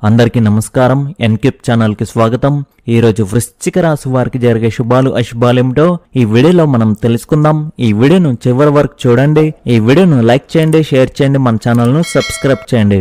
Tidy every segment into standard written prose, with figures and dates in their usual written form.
అందరికీ నమస్కారం. ఎన్కిప్ ఛానల్ కి స్వాగతం. ఈ రోజు వృశ్చిక రాశి వారికి జరిగే శుభాలు అశుభాలేమిటో ఈ వీడియోలో మనం తెలుసుకుందాం. ఈ వీడియోను చివరి వరకు చూడండి. ఈ వీడియోను లైక్ చేయండి, షేర్ చేయండి, మన ఛానల్ ను సబ్స్క్రైబ్ చేయండి.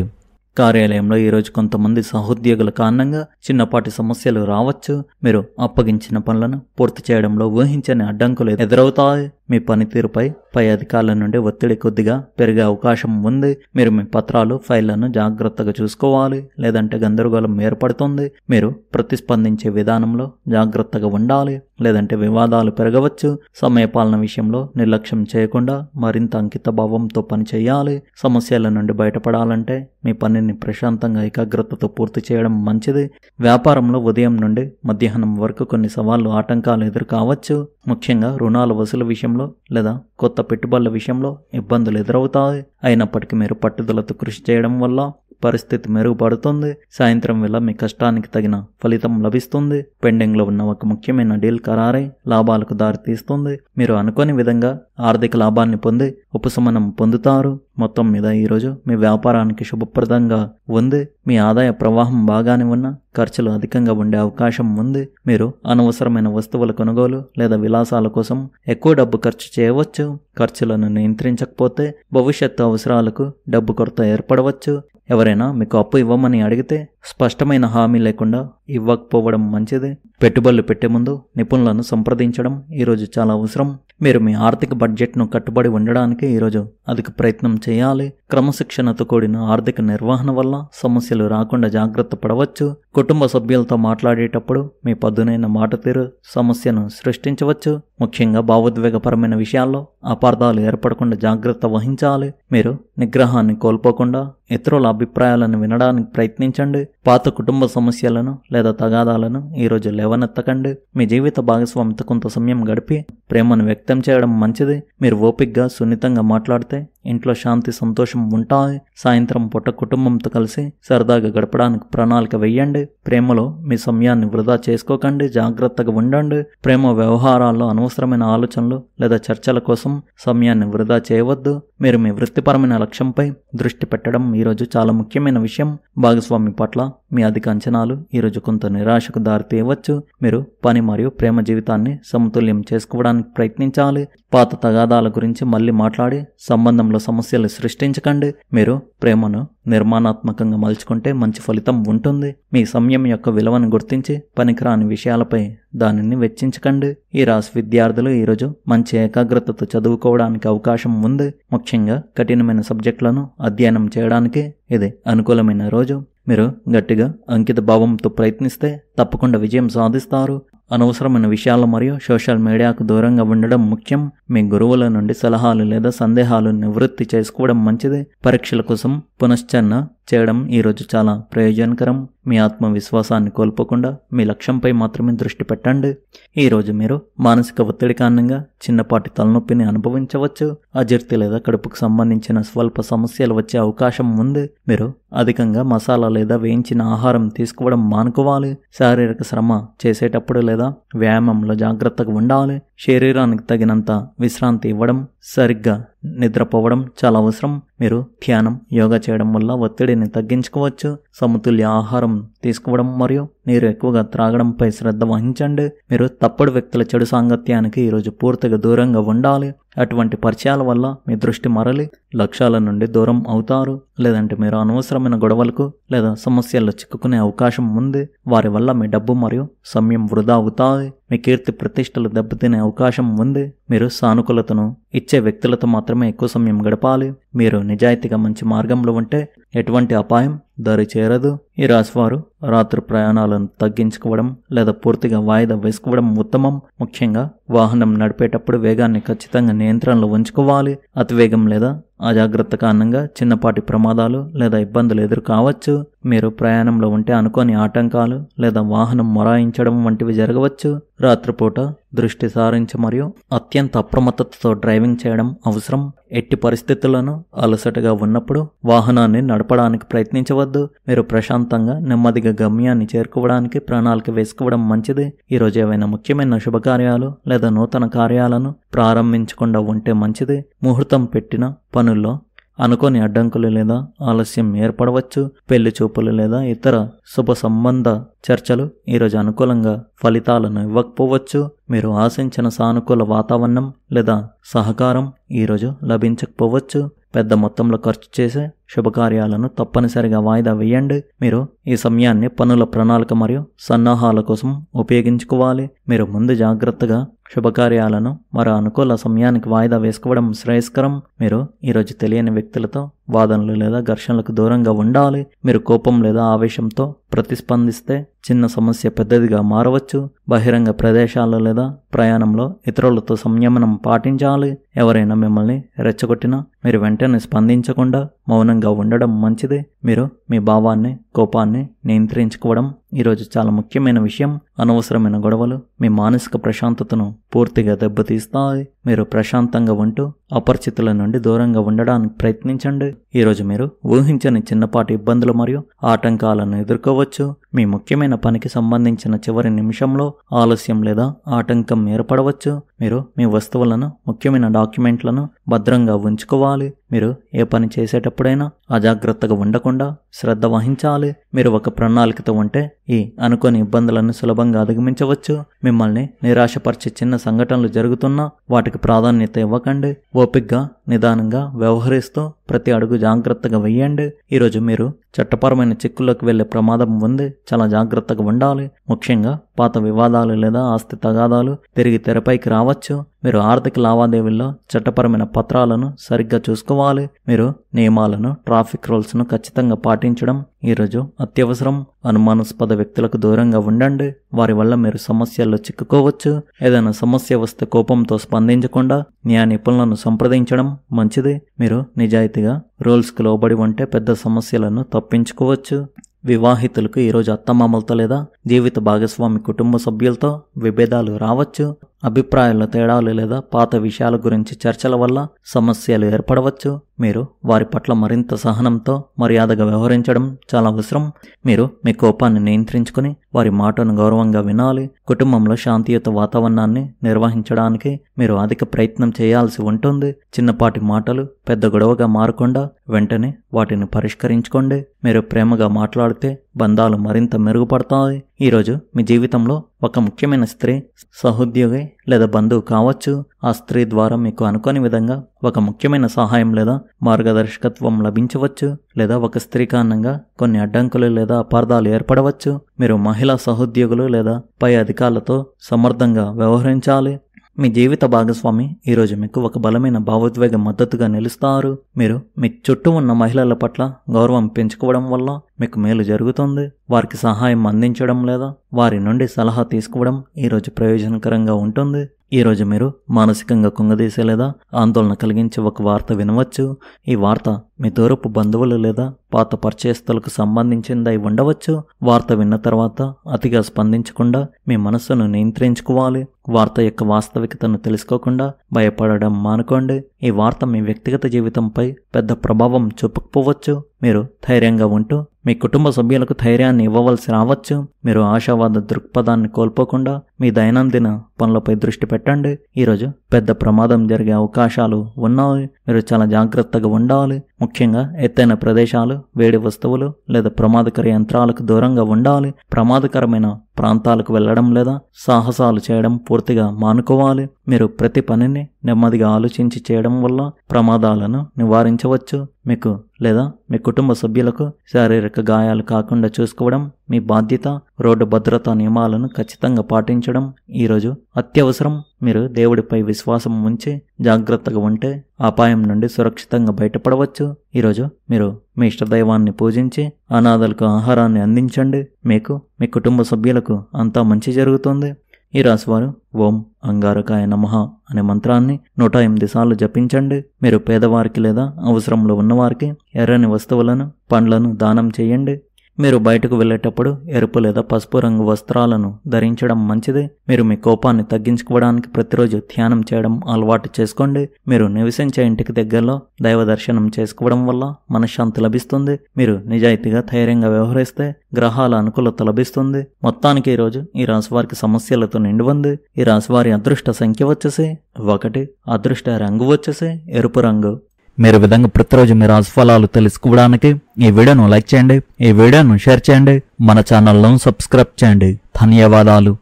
కార్యాలయంలో ఈరోజు కొంతమంది సహోద్యోగుల కారణంగా చిన్నపాటి సమస్యలు రావచ్చు. మీరు అప్పగించిన పనులను పూర్తి చేయడంలో ఊహించని అడ్డంకులు ఎదురవుతాయి. మీ పనితీరుపై పై అధికారుల నుండి ఒత్తిడి కొద్దిగా పెరిగే అవకాశం ఉంది. మీరు మీ పత్రాలు, ఫైళ్లను జాగ్రత్తగా చూసుకోవాలి, లేదంటే గందరగోళం ఏర్పడుతుంది. మీరు ప్రతిస్పందించే విధానంలో జాగ్రత్తగా ఉండాలి, లేదంటే వివాదాలు పెరగవచ్చు. సమయపాలన విషయంలో నిర్లక్ష్యం చేయకుండా మరింత అంకిత భావంతో పని చేయాలి. సమస్యల నుండి బయటపడాలంటే మీ పనిని ప్రశాంతంగా ఏకాగ్రతతో పూర్తి చేయడం మంచిది. వ్యాపారంలో ఉదయం నుండి మధ్యాహ్నం వరకు కొన్ని సవాళ్లు, ఆటంకాలు ఎదురు కావచ్చు. ముఖ్యంగా రుణాల వసూలు విషయంలో లేదా కొత్త పెట్టుబడుల విషయంలో ఇబ్బందులు ఎదురవుతాయి. అయినప్పటికీ మీరు పట్టుదలతో కృషి చేయడం వల్ల పరిస్థితి మెరుగుపడుతుంది. సాయంత్రం వేళ మీ కష్టానికి తగిన ఫలితం లభిస్తుంది. పెండింగ్ లో ఉన్న ఒక ముఖ్యమైన డీల్ ఖరారై లాభాలకు దారితీస్తుంది. మీరు అనుకోని విధంగా ఆర్థిక లాభాన్ని పొంది ఉపశమనం పొందుతారు. మొత్తం మీద ఈరోజు మీ వ్యాపారానికి శుభప్రదంగా ఉంది. మీ ఆదాయ ప్రవాహం బాగానే ఉన్నా ఖర్చులు అధికంగా ఉండే అవకాశం ఉంది. మీరు అనవసరమైన వస్తువుల కొనుగోలు లేదా విలాసాల కోసం ఎక్కువ డబ్బు ఖర్చు చేయవచ్చు. ఖర్చులను నియంత్రించకపోతే భవిష్యత్తు అవసరాలకు డబ్బు కొరత ఏర్పడవచ్చు. ఎవరైనా మీకు అప్పు ఇవ్వమని అడిగితే స్పష్టమైన హామీ లేకుండా ఇవ్వకపోవడం మంచిది. పెట్టుబడులు పెట్టే ముందు నిపుణులను సంప్రదించడం ఈరోజు చాలా అవసరం. మీరు మీ ఆర్థిక బడ్జెట్ను కట్టుబడి ఉండడానికి ఈరోజు అధిక ప్రయత్నం చేయాలి. క్రమశిక్షణతో కూడిన ఆర్థిక నిర్వహణ వల్ల సమస్యలు రాకుండా జాగ్రత్త పడవచ్చు. కుటుంబ సభ్యులతో మాట్లాడేటప్పుడు మీ పదునైన మాట తీరు సమస్యను సృష్టించవచ్చు. ముఖ్యంగా భావోద్వేగపరమైన విషయాల్లో అపార్థాలు ఏర్పడకుండా జాగ్రత్త వహించాలి. మీరు నిగ్రహాన్ని కోల్పోకుండా ఇతరుల అభిప్రాయాలను వినడానికి ప్రయత్నించండి. పాత కుటుంబ సమస్యలను లేదా తగాదాలను ఈరోజు లేవనెత్తకండి. మీ జీవిత భాగస్వామితో కొంత సమయం గడిపి ప్రేమను వ్యక్తం చేయడం మంచిది. మీరు ఓపికగా, సున్నితంగా మాట్లాడితే ఇంట్లో శాంతి, సంతోషం ఉంటాయి. సాయంత్రం పూట కుటుంబంతో కలిసి సరదాగా గడపడానికి ప్రణాళిక వేయండి. ప్రేమలో మీ సమయాన్ని వృధా చేసుకోకండి, జాగ్రత్తగా ఉండండి. ప్రేమ వ్యవహారాల్లో అనవసరమైన ఆలోచనలు లేదా చర్చల కోసం సమయాన్ని వృధా చేయవద్దు. మీరు మీ వృత్తిపరమైన లక్ష్యంపై దృష్టి పెట్టడం ఈరోజు చాలా ముఖ్యమైన విషయం. భాగస్వామి పట్ల మీ అధిక అంచనాలు ఈరోజు కొంత నిరాశకు దారితీయవచ్చు. మీరు పని మరియు ప్రేమ జీవితాన్ని సమతుల్యం చేసుకోవడానికి ప్రయత్నించాలి. పాత తగాదాల గురించి మళ్ళీ మాట్లాడి సంబంధంలో సమస్యలు సృష్టించకండి. మీరు ప్రేమను నిర్మాణాత్మకంగా మలుచుకుంటే మంచి ఫలితం ఉంటుంది. మీ సమయం యొక్క విలువను గుర్తించి పనికిరాని విషయాలపై దానిని వెచ్చించకండి. ఈ రాశి విద్యార్థులు ఈరోజు మంచి ఏకాగ్రతతో చదువుకోవడానికి అవకాశం ఉంది. ముఖ్యంగా కఠినమైన సబ్జెక్టులను అధ్యయనం చేయడానికి ఇది అనుకూలమైన రోజు. మీరు గట్టిగా అంకిత భావంతో ప్రయత్నిస్తే తప్పకుండా విజయం సాధిస్తారు. అనవసరమైన విషయాలు మరియు సోషల్ మీడియాకు దూరంగా ఉండడం ముఖ్యం. మీ గురువుల నుండి సలహాలు లేదా సందేహాలు నివృత్తి చేసుకోవడం మంచిది. పరీక్షల కోసం పునశ్చరణ చేయడం ఈరోజు చాలా ప్రయోజనకరం. మీ ఆత్మవిశ్వాసాన్ని కోల్పోకుండా మీ లక్ష్యంపై మాత్రమే దృష్టి పెట్టండి. ఈరోజు మీరు మానసిక ఒత్తిడి కారణంగా చిన్నపాటి తలనొప్పిని అనుభవించవచ్చు. అజీర్తి లేదా కడుపుకు సంబంధించిన స్వల్ప సమస్యలు వచ్చే అవకాశం ఉంది. మీరు అధికంగా మసాలా లేదా వేయించిన ఆహారం తీసుకోవడం మానుకోవాలి. శారీరక శ్రమ చేసేటప్పుడు లేదా వ్యాయామంలో జాగ్రత్తగా ఉండాలి. శరీరానికి తగినంత విశ్రాంతి ఇవ్వడం, సరిగ్గా నిద్రపోవడం చాలా అవసరం. మీరు ధ్యానం, యోగా చేయడం వల్ల ఒత్తిడిని తగ్గించుకోవచ్చు. సమతుల్య ఆహారం తీసుకోవడం మరియు నీరు ఎక్కువగా త్రాగడంపై శ్రద్ధ వహించండి. మీరు తప్పుడు వ్యక్తుల చెడు సాంగత్యానికి ఈరోజు పూర్తిగా దూరంగా ఉండాలి. అటువంటి పరిచయాల వల్ల మీ దృష్టి మరలి లక్ష్యాల నుండి దూరం అవుతారు, లేదంటే మీరు అనవసరమైన గొడవలకు లేదా సమస్యల్లో చిక్కుకునే అవకాశం ఉంది. వారి వల్ల మీ డబ్బు మరియు సమయం వృధా అవుతాయి. మీ కీర్తి ప్రతిష్టలు దెబ్బతినే అవకాశం ఉంది. మీరు సానుకూలతను ఇచ్చే వ్యక్తులతో మాత్రమే ఎక్కువ సమయం గడపాలి. మీరు నిజాయితీగా మంచి మార్గంలో ఉంటే ఎటువంటి అపాయం దారి చేరదు. ఈ రాశివారు రాత్రి ప్రయాణాలను తగ్గించుకోవడం లేదా పూర్తిగా వాయిదా వేసుకోవడం ఉత్తమం. ముఖ్యంగా వాహనం నడిపేటప్పుడు వేగాన్ని ఖచ్చితంగా నియంత్రణలో ఉంచుకోవాలి. అతివేగం లేదా అజాగ్రత్త కారణంగా చిన్నపాటి ప్రమాదాలు లేదా ఇబ్బందులు ఎదురు కావచ్చు. మీరు ప్రయాణంలో ఉంటే అనుకోని ఆటంకాలు లేదా వాహనం మొరాయించడం వంటివి జరగవచ్చు. రాత్రిపూట దృష్టి సారించి మరియు అత్యంత అప్రమత్తతతో డ్రైవింగ్ చేయడం అవసరం. ఎట్టి పరిస్థితుల్లోనూ అలసటగా ఉన్నప్పుడు వాహనాన్ని నడపడానికి ప్రయత్నించవద్దు. మీరు ప్రశాంతంగా నెమ్మదిగా గమ్యాన్ని చేరుకోవడానికి ప్రణాళిక వేసుకోవడం మంచిది. ఈరోజు ఏవైనా ముఖ్యమైన శుభకార్యాలు లేదా నూతన కార్యాలను ప్రారంభించకుండా ఉంటే మంచిది. ముహూర్తం పెట్టిన పనుల్లో అనుకోని అడ్డంకులు లేదా ఆలస్యం ఏర్పడవచ్చు. పెళ్లి చూపులు లేదా ఇతర శుభ సంబంధ చర్చలు ఈరోజు అనుకూలంగా ఫలితాలను ఇవ్వకపోవచ్చు. మీరు ఆశించిన సానుకూల వాతావరణం లేదా సహకారం ఈరోజు లభించకపోవచ్చు. పెద్ద మొత్తంలో ఖర్చు చేసే శుభకార్యాలను తప్పనిసరిగా వాయిదా వేయండి. మీరు ఈ సమయాన్ని పనుల ప్రణాళిక మరియు సన్నాహాల కోసం ఉపయోగించుకోవాలి. మీరు ముందు జాగ్రత్తగా శుభకార్యాలను మరో అనుకూల సమయానికి వాయిదా వేసుకోవడం శ్రేయస్కరం. మీరు ఈరోజు తెలియని వ్యక్తులతో వాదనలు లేదా ఘర్షణలకు దూరంగా ఉండాలి. మీరు కోపం లేదా ఆవేశంతో ప్రతిస్పందిస్తే చిన్న సమస్య పెద్దదిగా మారవచ్చు. బహిరంగ ప్రదేశాల్లో లేదా ప్రయాణంలో ఇతరులతో సంయమనం పాటించాలి. ఎవరైనా మిమ్మల్ని రెచ్చగొట్టినా మీరు వెంటనే స్పందించకుండా మౌనంగా ఉండడం మంచిది. మీరు మీ భావాన్ని, కోపాన్ని నియంత్రించుకోవడం ఈరోజు చాలా ముఖ్యమైన విషయం. అనవసరమైన గొడవలు మీ మానసిక ప్రశాంతతను పూర్తిగా దెబ్బతీస్తాయి. మీరు ప్రశాంతంగా ఉంటూ అపరిచితుల నుండి దూరంగా ఉండడానికి ప్రయత్నించండి. ఈరోజు మీరు ఊహించని చిన్నపాటి ఇబ్బందులు మరియు ఆటంకాలను ఎదుర్కోవచ్చు. మీ ముఖ్యమైన పనికి సంబంధించిన చివరి నిమిషంలో ఆలస్యం లేదా ఆటంకం ఏర్పడవచ్చు. మీరు మీ వస్తువులను, ముఖ్యమైన డాక్యుమెంట్లను భద్రంగా ఉంచుకోవాలి. మీరు ఏ పని చేసేటప్పుడైనా అజాగ్రత్తగా ఉండకుండా శ్రద్ధ వహించాలి. మీరు ఒక ప్రణాళికతో ఉంటే ఈ అనుకోని ఇబ్బందులను సులభంగా అధిగమించవచ్చు. మిమ్మల్ని నిరాశపరిచే చిన్న సంఘటనలు జరుగుతున్నా వాటికి ప్రాధాన్యత ఇవ్వకండి. ఓపికగా, నిదానంగా వ్యవహరిస్తూ ప్రతి అడుగు జాగ్రత్తగా వేయండి. ఈరోజు మీరు చట్టపరమైన చిక్కుల్లోకి వెళ్లే ప్రమాదం ఉంది. చాలా జాగ్రత్తగా ఉండాలి. ముఖ్యంగా పాత వివాదాలు లేదా ఆస్తి తగాదాలు తిరిగి తెరపైకి రావచ్చు. మీరు ఆర్థిక లావాదేవీల్లో చట్టపరమైన పత్రాలను సరిగ్గా చూసుకోవాలి. మీరు నియమాలను, ట్రాఫిక్ రూల్స్ను ఖచ్చితంగా పాటించడం ఈరోజు అత్యవసరం. అనుమానాస్పద వ్యక్తులకు దూరంగా ఉండండి. వారి వల్ల మీరు సమస్యల్లో చిక్కుకోవచ్చు. ఏదైనా సమస్య వస్తే కోపంతో స్పందించకుండా న్యాయ నిపుణులను సంప్రదించడం మంచిది. మీరు నిజాయితీగా రూల్స్కు లోబడి ఉంటే పెద్ద సమస్యలను తప్పించుకోవచ్చు. వివాహితులకు ఈరోజు అత్తమామలతో లేదా జీవిత భాగస్వామి కుటుంబ సభ్యులతో విభేదాలు రావచ్చు. అభిప్రాయాల తేడాలు లేదా పాత విషయాల గురించి చర్చల వల్ల సమస్యలు ఏర్పడవచ్చు. మీరు వారి పట్ల మరింత సహనంతో, మర్యాదగా వ్యవహరించడం చాలా అవసరం. మీరు మీ కోపాన్ని నియంత్రించుకుని వారి మాటను గౌరవంగా వినాలి. కుటుంబంలో శాంతియుత వాతావరణాన్ని నిర్వహించడానికి మీరు అధిక ప్రయత్నం చేయాల్సి ఉంటుంది. చిన్నపాటి మాటలు పెద్ద గొడవగా మారకుండా వెంటనే వాటిని పరిష్కరించుకోండి. మీరు ప్రేమగా మాట్లాడితే బంధాలు మరింత మెరుగుపడతాయి. ఈరోజు మీ జీవితంలో ఒక ముఖ్యమైన స్త్రీ సహోద్యోగి లేదా బంధువు కావచ్చు. ఆ స్త్రీ ద్వారా మీకు అనుకోని విధంగా ఒక ముఖ్యమైన సహాయం లేదా మార్గదర్శకత్వం లభించవచ్చు. లేదా ఒక స్త్రీ కారణంగా కొన్ని అడ్డంకులు లేదా అపార్థాలు ఏర్పడవచ్చు. మీరు మహిళా సహోద్యోగులు లేదా పై అధికారులతో సమర్థంగా వ్యవహరించాలి. మీ జీవిత భాగస్వామి ఈరోజు మీకు ఒక బలమైన భావోద్వేగ మద్దతుగా నిలుస్తారు. మీరు మీ చుట్టూ ఉన్న మహిళల పట్ల గౌరవం పెంచుకోవడం వల్ల మీకు మేలు జరుగుతుంది. వారికి సహాయం అందించడం లేదా వారి నుండి సలహా తీసుకోవడం ఈరోజు ప్రయోజనకరంగా ఉంటుంది. ఈరోజు మీరు మానసికంగా కుంగదీసే లేదా ఆందోళన కలిగించే ఒక వార్త వినవచ్చు. ఈ వార్త మీ దూరపు బంధువులు లేదా పాత పరిచయస్తులకు సంబంధించిందై ఉండవచ్చు. వార్త విన్న తర్వాత అతిగా స్పందించకుండా మీ మనస్సును నియంత్రించుకోవాలి. వార్త యొక్క వాస్తవికతను తెలుసుకోకుండా భయపడడం మానుకోండి. ఈ వార్త మీ వ్యక్తిగత జీవితంపై పెద్ద ప్రభావం చూపకపోవచ్చు. మీరు ధైర్యంగా ఉంటూ మీ కుటుంబ సభ్యులకు ధైర్యాన్ని ఇవ్వవలసి రావచ్చు. మీరు ఆశావాద దృక్పథాన్ని కోల్పోకుండా మీ దైనందిన పనులపై దృష్టి పెట్టండి. ఈరోజు పెద్ద ప్రమాదం జరిగే అవకాశాలు ఉన్నాయి. మీరు చాలా జాగ్రత్తగా ఉండాలి. ముఖ్యంగా ఎత్తైన ప్రదేశాలు, వేడి వస్తువులు లేదా ప్రమాదకర యంత్రాలకు దూరంగా ఉండాలి. ప్రమాదకరమైన ప్రాంతాలకు వెళ్లడం లేదా సాహసాలు చేయడం పూర్తిగా మానుకోవాలి. మీరు ప్రతి పనిని నెమ్మదిగా ఆలోచించి చేయడం వల్ల ప్రమాదాలను నివారించవచ్చు. మీకు లేదా మీ కుటుంబ సభ్యులకు శారీరక గాయాలు కాకుండా చూసుకోవడం మీ బాధ్యత. రోడ్డు భద్రతా నియమాలను ఖచ్చితంగా పాటించడం ఈరోజు అత్యవసరం. మీరు దేవుడిపై విశ్వాసం ఉంచి జాగ్రత్తగా ఉంటే అపాయం నుండి సురక్షితంగా బయటపడవచ్చు. ఈరోజు మీరు మీ ఇష్టదైవాన్ని పూజించి అనాథలకు ఆహారాన్ని అందించండి. మీకు, మీ కుటుంబ సభ్యులకు అంతా మంచి జరుగుతుంది. ఈ రాశివారు ఓం అంగారకాయ నమః అనే మంత్రాన్ని 108 సార్లు జపించండి. మీరు పేదవారికి లేదా అవసరంలో ఉన్నవారికి ఎర్రని వస్తువులను, పండ్లను దానం చేయండి. మీరు బయటకు వెళ్ళేటప్పుడు ఎరుపు లేదా పసుపు రంగు వస్త్రాలను ధరించడం మంచిది. మీరు మీ కోపాన్ని తగ్గించుకోవడానికి ప్రతిరోజు ధ్యానం చేయడం అలవాటు చేసుకోండి. మీరు నివసించే ఇంటికి దగ్గరలో దైవ దర్శనం చేసుకోవడం వల్ల మనశ్శాంతి లభిస్తుంది. మీరు నిజాయితీగా, ధైర్యంగా వ్యవహరిస్తే గ్రహాల అనుకూలత లభిస్తుంది. మొత్తానికి ఈరోజు ఈ రాశివారికి సమస్యలతో నిండి ఉంది. ఈ రాశివారి అదృష్ట సంఖ్య వచ్చేసి 1, అదృష్ట రంగు వచ్చేసి ఎరుపు రంగు. మీరు ఈ విధంగా ప్రతిరోజు మీ రాశి ఫలాలు తెలుసుకోవడానికి ఈ వీడియోను లైక్ చేయండి, ఈ వీడియోను షేర్ చేయండి, మన ఛానల్ను సబ్స్క్రైబ్ చేయండి. ధన్యవాదాలు.